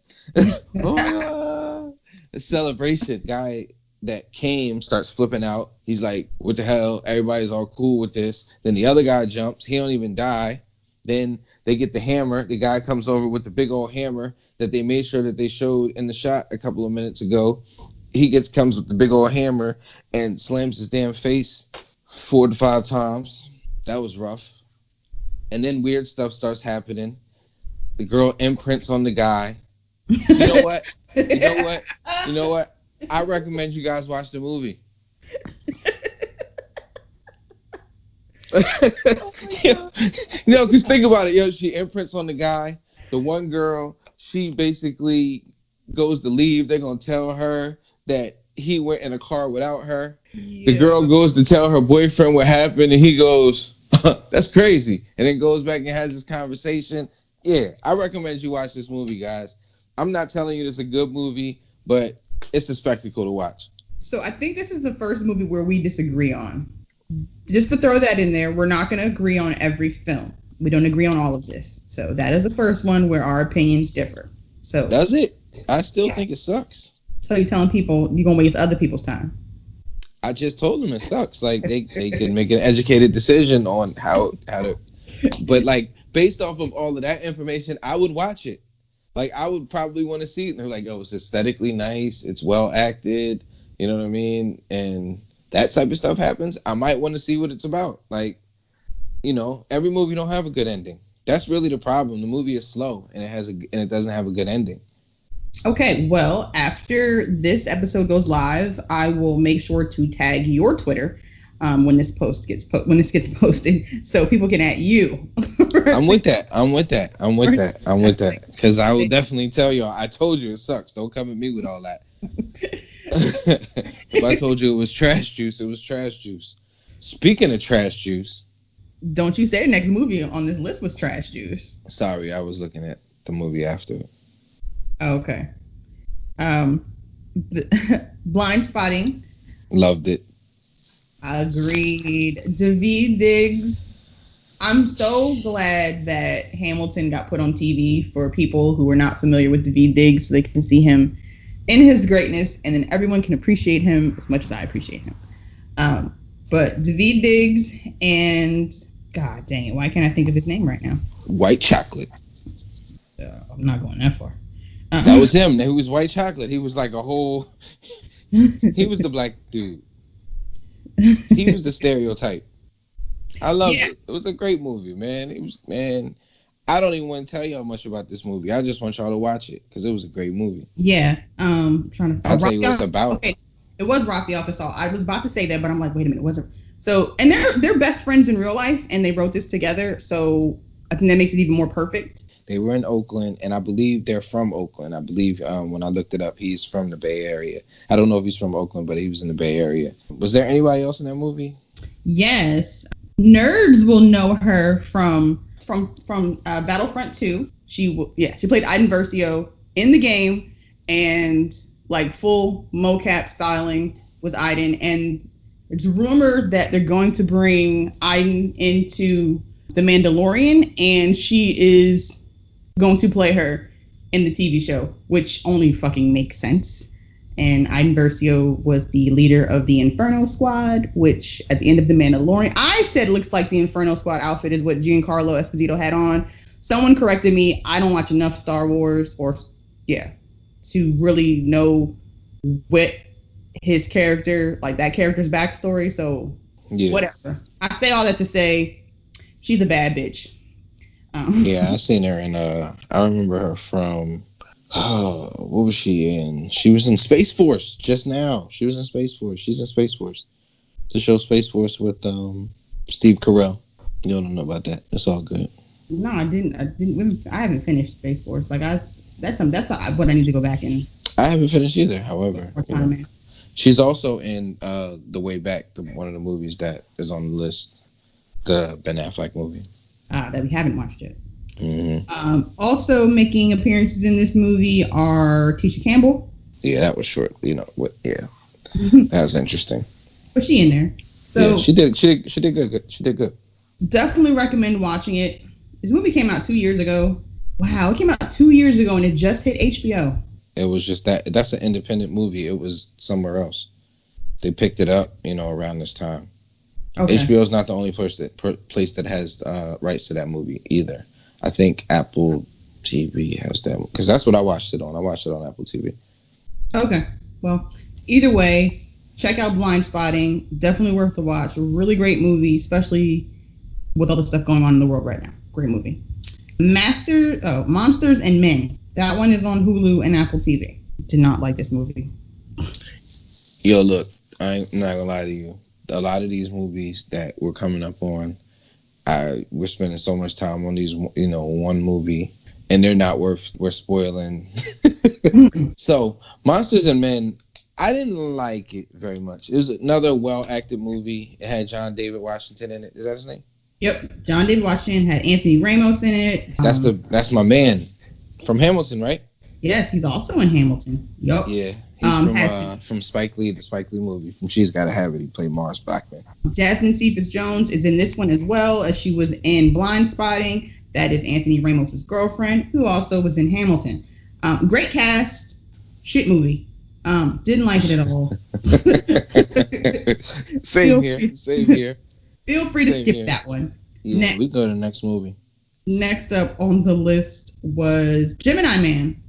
Oh my God. The celebration guy that came starts flipping out. He's like, what the hell? Everybody's all cool with this. Then the other guy jumps. He don't even die. Then they get the hammer. The guy comes over with the big old hammer that they made sure that they showed in the shot a couple of minutes ago. He comes with the big old hammer and slams his damn face 4 to 5 times. That was rough. And then weird stuff starts happening. The girl imprints on the guy. You know what? You know what? I recommend you guys watch the movie. Because think about it. She imprints on the guy. The one girl, she basically goes to leave. They're going to tell her that he went in a car without her. Yeah. The girl goes to tell her boyfriend what happened, and he goes, that's crazy. And then goes back and has this conversation. Yeah, I recommend you watch this movie, guys. I'm not telling you this is a good movie, but it's a spectacle to watch. So I think this is the first movie where we disagree on. Just to throw that in there, we're not going to agree on every film. We don't agree on all of this. So that is the first one where our opinions differ. So does it? I still think it sucks. So you're telling people you're going to waste other people's time? I just told them it sucks. Like they can make an educated decision on how to. But like based off of all of that information, I would watch it. Like I would probably want to see it. And they're like, oh, it's aesthetically nice. It's well acted. You know what I mean? And that type of stuff happens. I might want to see what it's about. Like, every movie don't have a good ending. That's really the problem. The movie is slow and it doesn't have a good ending. Okay, well, after this episode goes live, I will make sure to tag your Twitter when this gets posted, so people can at you. I'm with that. Because I will definitely tell y'all. I told you it sucks. Don't come at me with all that. If I told you it was trash juice, it was trash juice. Speaking of trash juice, don't you say the next movie on this list was trash juice? Sorry, I was looking at the movie after it. Okay. Blind Spotting. Loved it. Agreed. Daveed Diggs. I'm so glad that Hamilton got put on TV for people who are not familiar with Daveed Diggs, so they can see him in his greatness, and then everyone can appreciate him as much as I appreciate him. But Daveed Diggs and God dang it, why can't I think of his name right now? White Chocolate. I'm not going that far. That was him. He was White Chocolate. He was like a whole. He was the black dude. He was the stereotype. I loved it. It was a great movie, man. I don't even want to tell y'all much about this movie. I just want y'all to watch it because it was a great movie. Yeah. I'll tell you what it's about. Okay. It was Rafael Casal. I was about to say that, but I'm like, wait a minute, it wasn't. So, and they're best friends in real life, and they wrote this together. So I think that makes it even more perfect. They were in Oakland, and I believe they're from Oakland. I believe when I looked it up, he's from the Bay Area. I don't know if he's from Oakland, but he was in the Bay Area. Was there anybody else in that movie? Yes. Nerds will know her from Battlefront 2. She played Iden Versio in the game, and like full mocap styling was Iden. And it's rumored that they're going to bring Iden into The Mandalorian, and she is going to play her in the TV show, which only fucking makes sense. And Iden Versio was the leader of the Inferno Squad, which at the end of The Mandalorian, I said looks like the Inferno Squad outfit is what Giancarlo Esposito had on. Someone corrected me. I don't watch enough Star Wars to really know what his character, like that character's backstory. So whatever. I say all that to say she's a bad bitch. Yeah, I seen her in I remember her from what was she in? She was in Space Force just now. She was in Space Force. She's in Space Force. The show Space Force with Steve Carell. You don't know about that. It's all good. No, I didn't. I haven't finished Space Force. Like that's what I need to go back in. I haven't finished either. However, more time in. She's also in The Way Back, one of the movies that is on the list, the Ben Affleck movie. That we haven't watched yet. Mm-hmm. Also making appearances in this movie are Tisha Campbell. Yeah, that was short. You know what? Yeah, that was interesting. But she in there. So yeah, she did good. She did good. Definitely recommend watching it. This movie came out 2 years ago. Wow, it came out 2 years ago and it just hit HBO. It was just that's an independent movie. It was somewhere else. They picked it up, around this time. Okay. HBO is not the only place that has rights to that movie either. I think Apple TV has that, because that's what I watched it on. I watched it on Apple TV. Okay. Well, either way, check out Blind Spotting. Definitely worth the watch. A really great movie, especially with all the stuff going on in the world right now. Great movie. Monsters and Men. That one is on Hulu and Apple TV. Did not like this movie. Yo, look, I'm not gonna lie to you. A lot of these movies that we're coming up on, we're spending so much time on these, one movie, and they're not we're spoiling. So, Monsters and Men, I didn't like it very much. It was another well-acted movie. It had John David Washington in it. Is that his name? Yep. John David Washington had Anthony Ramos in it. That's my man from Hamilton, right? Yes, he's also in Hamilton. Yep. Yeah. He's from Spike Lee, the Spike Lee movie. From She's Gotta Have It, he played Morris Blackman. Jasmine Cephas-Jones is in this one as well, as she was in Blind Spotting. That is Anthony Ramos' girlfriend, who also was in Hamilton. Great cast. Shit movie. Didn't like it at all. Same here. Feel free to skip that one. Yeah, we go to the next movie. Next up on the list was Gemini Man,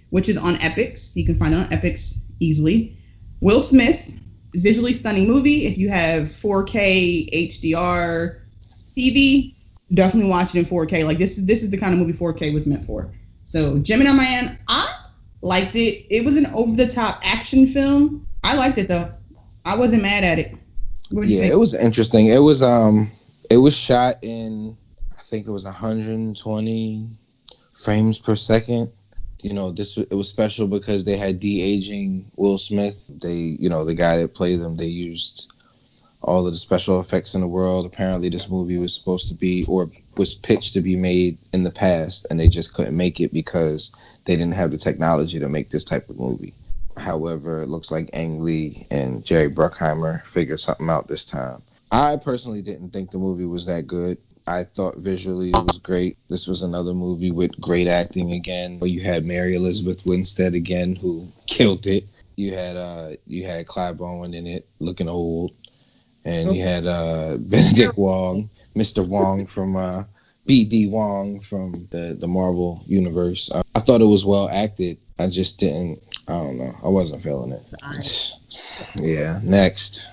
which is on Epix. You can find it on Epix easily. Will Smith, visually stunning movie. If you have 4K HDR TV, definitely watch it in 4K. Like this is the kind of movie 4K was meant for. So Gemini Man, I liked it. It was an over-the-top action film. I liked it though. I wasn't mad at it. Yeah, it was interesting. It was shot in, I think it was 120 frames per second. You know, it was special because they had de-aging Will Smith. They, the guy that played him, they used all of the special effects in the world. Apparently this movie was supposed to be, or was pitched to be made in the past, and they just couldn't make it because they didn't have the technology to make this type of movie. However, it looks like Ang Lee and Jerry Bruckheimer figured something out this time. I personally didn't think the movie was that good. I thought visually it was great. This was another movie with great acting again. You had Mary Elizabeth Winstead again, who killed it. You had Clive Owen in it, looking old. And you had Benedict Wong, Mr. Wong from B.D. Wong from the Marvel universe. I thought it was well acted. I just didn't. I don't know. I wasn't feeling it. Yeah. Next.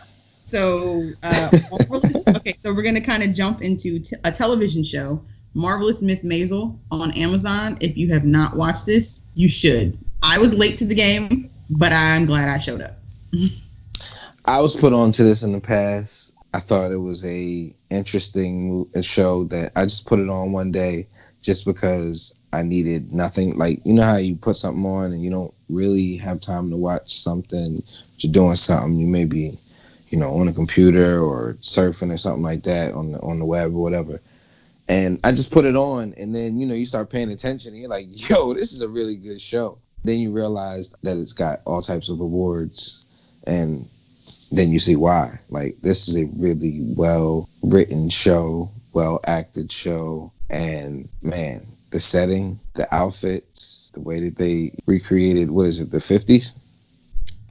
So, okay. So we're gonna kind of jump into a television show, Marvelous Miss Maisel on Amazon. If you have not watched this, you should. I was late to the game, but I'm glad I showed up. I was put on to this in the past. I thought it was a interesting show that I just put it on one day just because I needed nothing. Like, you know how you put something on and you don't really have time to watch something, but you're doing something, you may be, on a computer or surfing or something like that on the web or whatever. And I just put it on, and then, you start paying attention and you're like, yo, this is a really good show. Then you realize that it's got all types of awards, and then you see why. Like, this is a really well-written show, well-acted show, and, man, the setting, the outfits, the way that they recreated, what is it, the 50s?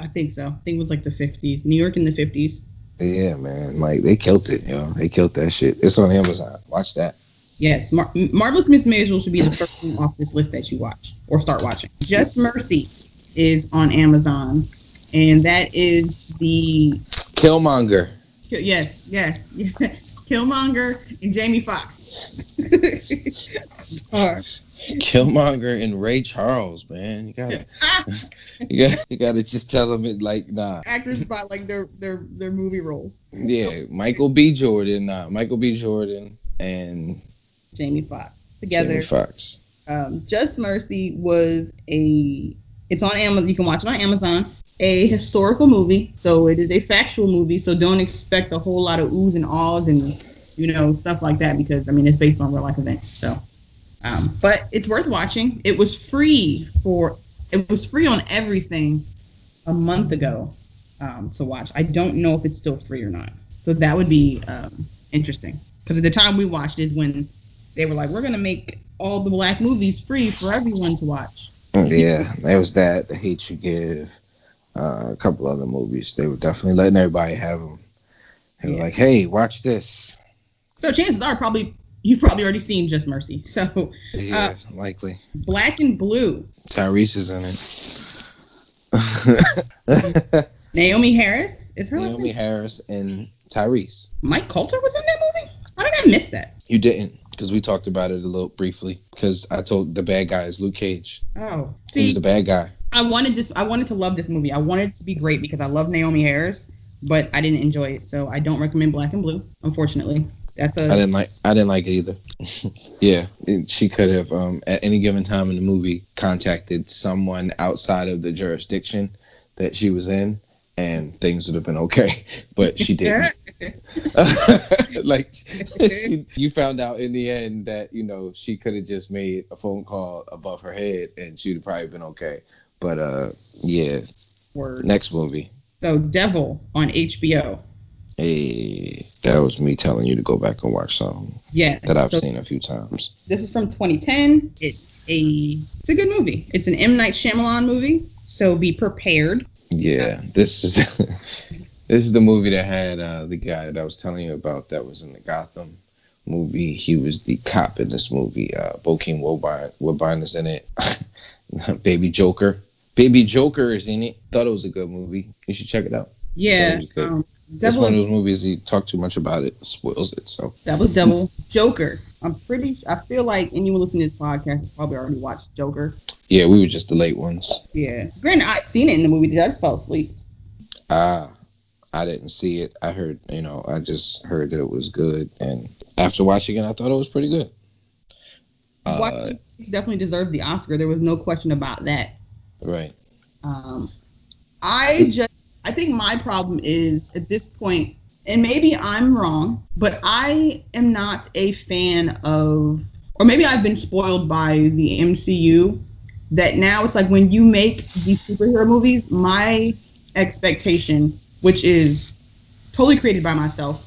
I think so. I think it was like the 50s. New York in the 50s. Yeah, man. Like, they killed it, They killed that shit. It's on Amazon. Watch that. Yes. Marvelous Miss Maisel should be the first thing off this list that you watch or start watching. Just Mercy is on Amazon. And that is the Killmonger. Yes. Killmonger and Jamie Foxx. Star. Killmonger and Ray Charles, man. You gotta just tell them it like, nah. Actors by like their movie roles. Yeah, Michael B. Jordan and Jamie Foxx together. Jamie Foxx. Just Mercy it's on Amazon. You can watch it on Amazon. A historical movie, so it is a factual movie. So don't expect a whole lot of oohs and ahs and stuff like that, because it's based on real life events. So, but it's worth watching. It was free on everything a month ago to watch. I don't know if it's still free or not. So that would be interesting, because at the time we watched is when they were like, we're gonna make all the black movies free for everyone to watch. Yeah, there was that. The Hate You Give. A couple other movies. They were definitely letting everybody have them. They were like, hey, watch this. So chances are you've probably already seen Just Mercy. So yeah, likely. Black and Blue. Tyrese is in it. Naomi Harris is her. Naomi Harris and Tyrese. Mike Coulter was in that movie? How did I miss that? You didn't, because we talked about it a little briefly. Because I told the bad guy is Luke Cage. Oh, see, he's the bad guy. I wanted to love this movie. I wanted it to be great because I love Naomi Harris, but I didn't enjoy it. So I don't recommend Black and Blue, unfortunately. I didn't like it either. Yeah, she could have at any given time in the movie contacted someone outside of the jurisdiction that she was in, and things would have been okay. But she didn't. You found out in the end that she could have just made a phone call above her head and she'd have probably been okay. But yeah. Word. Next movie. So Devil on HBO. Hey, that was me telling you to go back and watch something. Yeah. That I've seen a few times. This is from 2010. It's a good movie. It's an M. Night Shyamalan movie. So be prepared. Yeah, this is the movie that had the guy that I was telling you about that was in the Gotham movie. He was the cop in this movie. Bokeem Woodbine is in it. Baby Joker is in it. Thought it was a good movie. You should check it out. Yeah. It's one of those movies you talk too much about it spoils it. So that was Devil. Joker. I feel like anyone listening to this podcast has probably already watched Joker. Yeah, we were just the late ones. Yeah. Granted, I've seen it in the movie. I just fell asleep. I I didn't see it. I heard, I just heard that it was good, and after watching it, I thought it was pretty good. It definitely deserved the Oscar. There was no question about that. Right. I think my problem is at this point, and maybe I'm wrong, but I am not a fan of, or maybe I've been spoiled by the MCU, that now it's like when you make these superhero movies, my expectation, which is totally created by myself,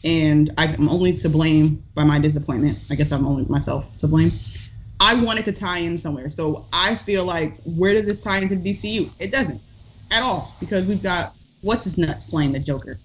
and I'm only to blame by my disappointment. I guess I'm only myself to blame. I want it to tie in somewhere. So I feel like, where does this tie into DCU? It doesn't at all, because we've got what's-his-nuts playing the Joker.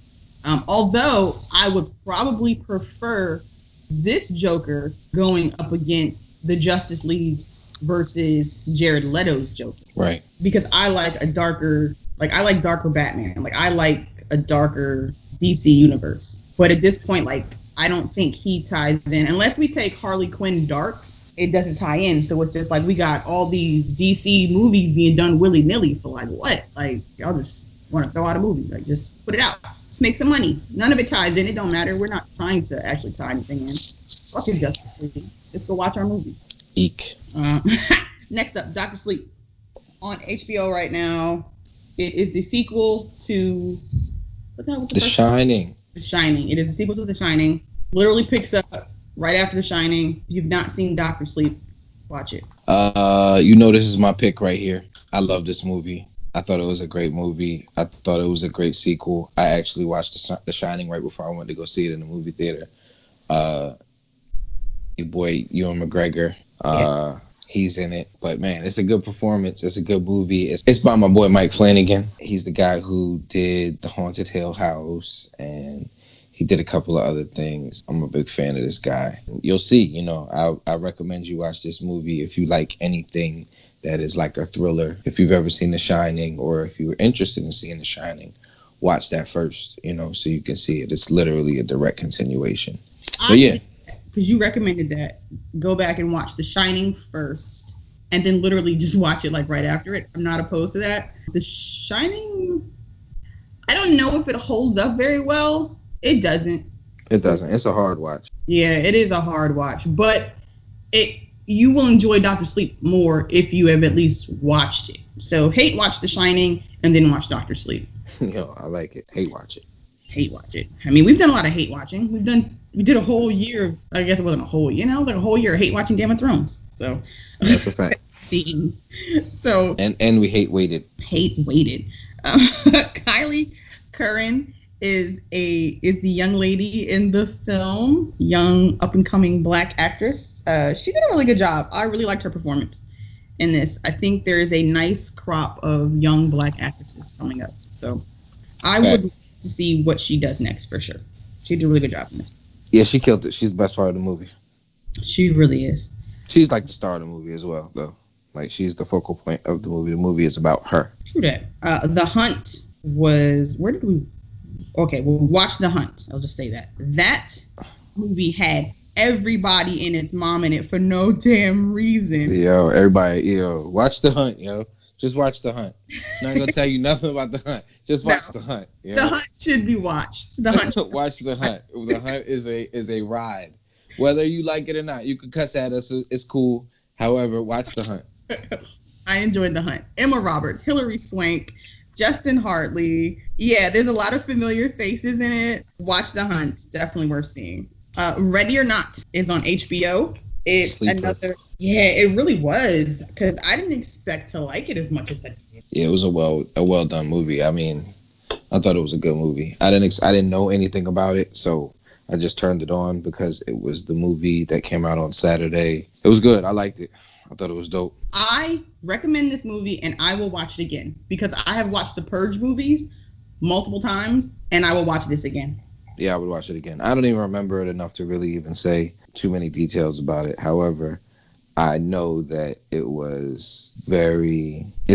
Although I would probably prefer this Joker going up against the Justice League versus Jared Leto's Joker. Right. Because I like darker Batman. Like, I like a darker DC universe. But at this point, like, I don't think he ties in. Unless we take Harley Quinn dark, it doesn't tie in. So it's just like, we got all these DC movies being done willy-nilly for like what? Like, y'all just want to throw out a movie. Like, just put it out. Just make some money. None of it ties in. It don't matter. We're not trying to actually tie anything in. Fuck your Justice League. Just go watch our movie. Eek. Next up, Dr. Sleep. On HBO right now. It is the sequel to... What the hell was the first Shining. One? The Shining. It is a sequel to The Shining. Literally picks up right after The Shining. If you've not seen Dr. Sleep, watch it. This is my pick right here. I love this movie. I thought it was a great movie. I thought it was a great sequel. I actually watched The Shining right before I went to go see it in the movie theater. Your boy Ewan McGregor, he's in it. But man, it's a good performance. It's a good movie. It's by my boy Mike Flanagan. He's the guy who did The Haunted Hill House, and he did a couple of other things. I'm a big fan of this guy. You'll see, I recommend you watch this movie if you like anything that is like a thriller. If you've ever seen The Shining, or if you were interested in seeing The Shining, watch that first, so you can see it. It's literally a direct continuation. But yeah. Because you recommended that, go back and watch The Shining first, and then literally just watch it like right after it. I'm not opposed to that. The Shining, I don't know if it holds up very well. It doesn't. It doesn't. It's a hard watch. Yeah, it is a hard watch, but you will enjoy Dr. Sleep more if you have at least watched it. So watch The Shining and then watch Dr. Sleep. I like it. Watch it. Watch it. I mean, we've done a lot of hate watching. We did a whole year. I guess it wasn't a whole year. Like a whole year of hate watching Game of Thrones. So that's a fact. So and we hate waited. Kylie Curran is the young lady in the film, young up and coming Black actress. She did a really good job. I really liked her performance in this. I think there is a nice crop of young Black actresses coming up. So I would like to see what she does next for sure. She did a really good job in this. Yeah, she killed it. She's the best part of the movie. She really is. She's like the star of the movie as well, though. Like, she's the focal point of the movie. The movie is about her. True that. The Hunt was... Where did we... Okay, we'll watch The Hunt. I'll just say that. That movie had everybody and its mom in it for no damn reason. Watch The Hunt, Just watch The Hunt. I'm not going to tell you nothing about The Hunt. Just watch The Hunt. The Hunt should be watched. The Hunt. Watch The Hunt. The Hunt is a ride. Whether you like it or not, you can cuss at us. It's cool. However, watch The Hunt. I enjoyed The Hunt. Emma Roberts, Hilary Swank, Justin Hartley. Yeah, there's a lot of familiar faces in it. Watch The Hunt. Definitely worth seeing. Ready or Not is on HBO. It's Sleeper. Another... Yeah, it really was, because I didn't expect to like it as much as I did. Yeah, it was a well done movie. I mean, I thought it was a good movie. I didn't know anything about it, so I just turned it on because it was the movie that came out on Saturday. It was good. I liked it. I thought it was dope. I recommend this movie, and I will watch it again because I have watched the Purge movies multiple times, and I will watch this again. Yeah, I would watch it again. I don't even remember it enough to really even say too many details about it. However, I know that it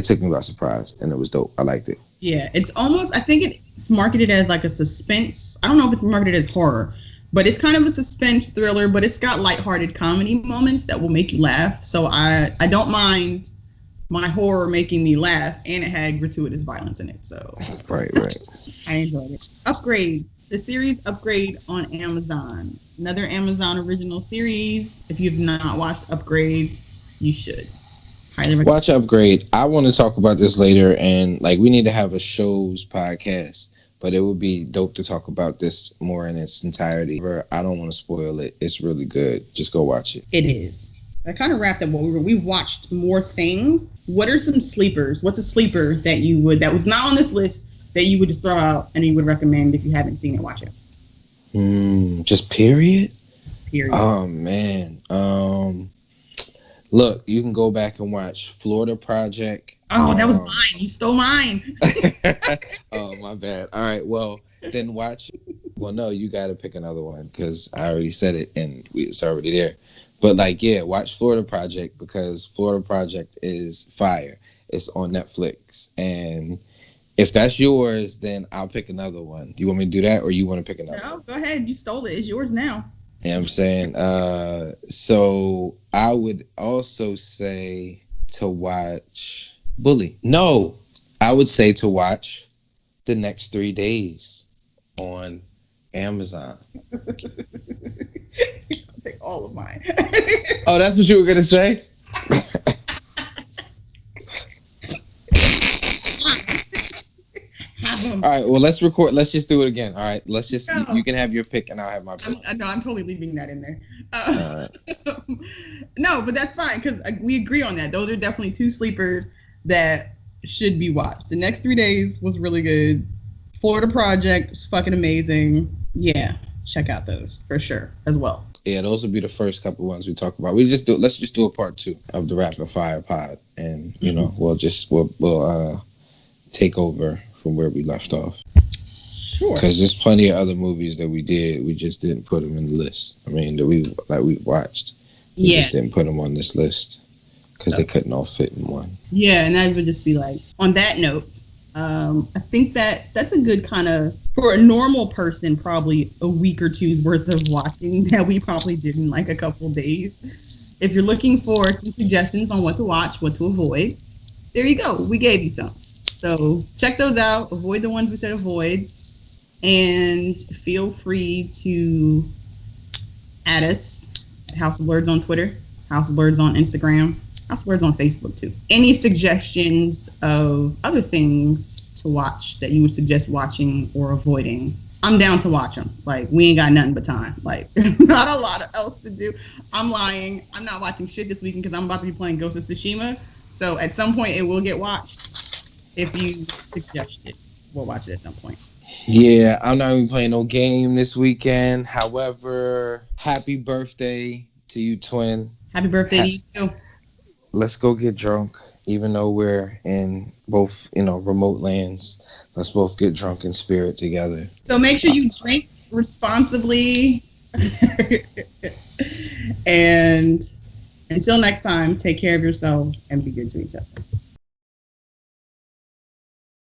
took me by surprise, and it was dope. I liked it. Yeah, it's almost, I think it's marketed as like a suspense. I don't know if it's marketed as horror, but it's kind of a suspense thriller, but it's got lighthearted comedy moments that will make you laugh. So I don't mind my horror making me laugh, and it had gratuitous violence in it. So right. I enjoyed it. Upgrade. The series Upgrade on Amazon. Another Amazon original series. If you've not watched Upgrade, you should. Highly recommend. Watch Upgrade. I want to talk about this later, and like we need to have a shows podcast, but it would be dope to talk about this more in its entirety. I don't want to spoil it. It's really good. Just go watch it. It is. I kind of wrapped up what we've watched more things. What are some sleepers? What's a sleeper that was not on this list that you would just throw out and you would recommend if you haven't seen it, watch it? Just period? Period. Oh, man. Look, you can go back and watch Florida Project. Oh, that was mine. You stole mine. Oh, my bad. All right, well, then watch. Well, no, you got to pick another one because I already said it and it's already there. But, watch Florida Project because Florida Project is fire. It's on Netflix. And if that's yours, then I'll pick another one. Do you want me to do that or you want to pick another one? No, go ahead. You stole it. It's yours now. You know what I'm saying? So I would also say to watch Bully. No, I would say to watch The Next 3 Days on Amazon. Pick all of mine. Oh, that's what you were gonna say? All right, well, let's record. Let's just do it again. All right, let's just. No. You can have your pick, and I'll have my pick. I'm totally leaving that in there. No, but that's fine because we agree on that. Those are definitely two sleepers that should be watched. The Next 3 Days was really good. Florida Project was fucking amazing. Yeah, check out those for sure as well. Yeah, those will be the first couple ones we talk about. Let's just do a part 2 of the Rapid Fire Pod, and we'll take over from where we left off. Sure. Because there's plenty of other movies that we did. We just didn't put them in the list. I mean, that we've watched. We just didn't put them on this list because they couldn't all fit in one. Yeah, and that would just be like, on that note, I think that's a good kind of, for a normal person, probably a week or two's worth of watching that we probably did in like a couple days. If you're looking for some suggestions on what to watch, what to avoid, there you go. We gave you some. So check those out. Avoid the ones we said avoid. And feel free to add us at House of Blurs on Twitter, House of Blurs on Instagram, House of Blurs on Facebook too. Any suggestions of other things to watch that you would suggest watching or avoiding? I'm down to watch them. Like, we ain't got nothing but time. Like, not a lot else to do. I'm lying. I'm not watching shit this weekend because I'm about to be playing Ghost of Tsushima. So at some point it will get watched. If you suggest it, we'll watch it at some point. Yeah, I'm not even playing no game this weekend. However, happy birthday to you, twin. Happy birthday to you too. Let's go get drunk, even though we're in both, remote lands. Let's both get drunk in spirit together. So make sure you drink responsibly. And until next time, take care of yourselves and be good to each other.